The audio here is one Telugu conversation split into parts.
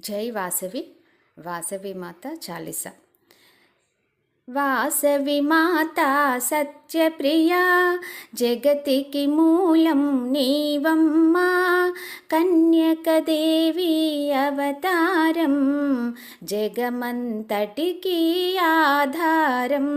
జై వాసవి వాసవి మాత చాలీసా. వాసవి మాత సత్యప్రియా, జగతికి మూలం నీవమ్మా. కన్యకదేవి అవతారం, జగమంతటికి ఆధారం.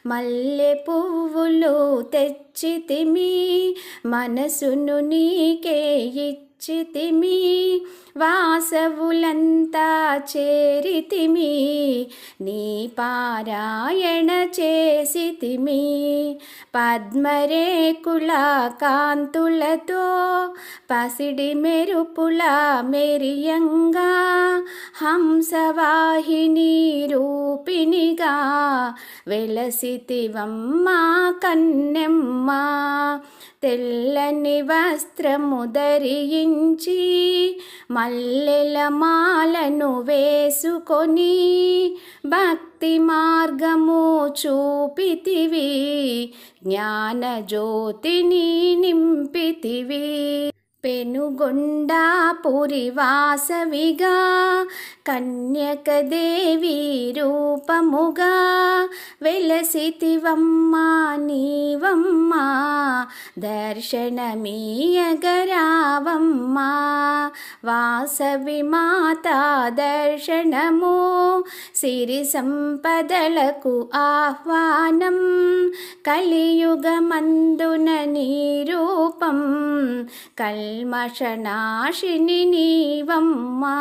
మల్లె పువ్వులు తెచ్చితిమి, మనసును నీకే ఇచ్చితిమి. వాసవులంతా చేరితిమి, నీ పారాయణ చేసితిమి. పద్మరేకుల కాంతులతో పసిడి మెరుపుల మెరియంగా, హంసవాహిని రూపిణిగా వెలసితివమ్మా కన్నెమ్మా. తెల్లని వస్త్రము ధరించి, మల్లెల మాలను వేసుకొని, భక్తి మార్గము చూపితివి, జ్ఞాన జ్యోతిని నింపితివి. పెనుగొండాపురి వాసవిగా, కన్యకదేవి రూపముగా వెలసితివమ్మా నీవమ్మా. దర్శనమీయగరావమ్మా. వాసవి మాత దర్శనము, సిరి సంపదలకు ఆహ్వానం. కలియుగమందున నీ రూపం, కల్మషనాశిని నీవమ్మా.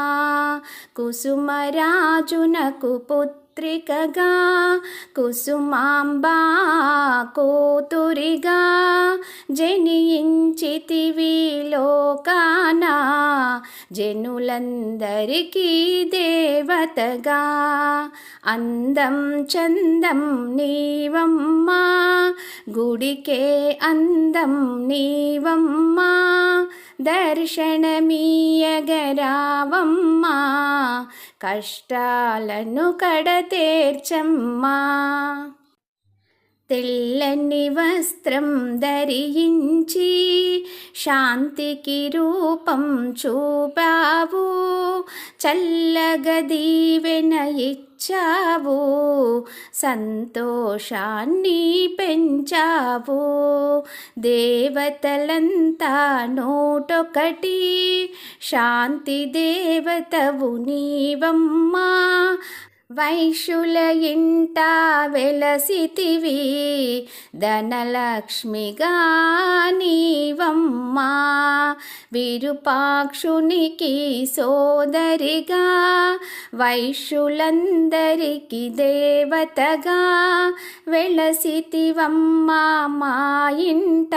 కుసుమరాజునకు పుత్రికగా, కుసుమాంబా కూతురిగా జనించితివి లోకాన, జనులందరికీ దేవతగా. అందం చందం నీవమ్మా, గుడికే అందం నీవమ్మా. దర్శనమీయగరావమ్మా, కష్టాలను కడతేర్చమ్మా. తెల్లని వస్త్రం ధరించి, శాంతికి రూపం చూపావు. చల్లగా దీవెన ఇచ్చావు, సంతోషాన్ని పెంచావు. దేవతలంతా నూటొకటి, శాంతి దేవతవు నీవమ్మా. వైశ్యుల ఇంట వెలసితివి, ధనలక్ష్మిగా నీవమ్మా. విరూపాక్షునికి సోదరిగా, వైశ్యులందరికీ దేవతగా వెలసితివమ్మా మా ఇంట.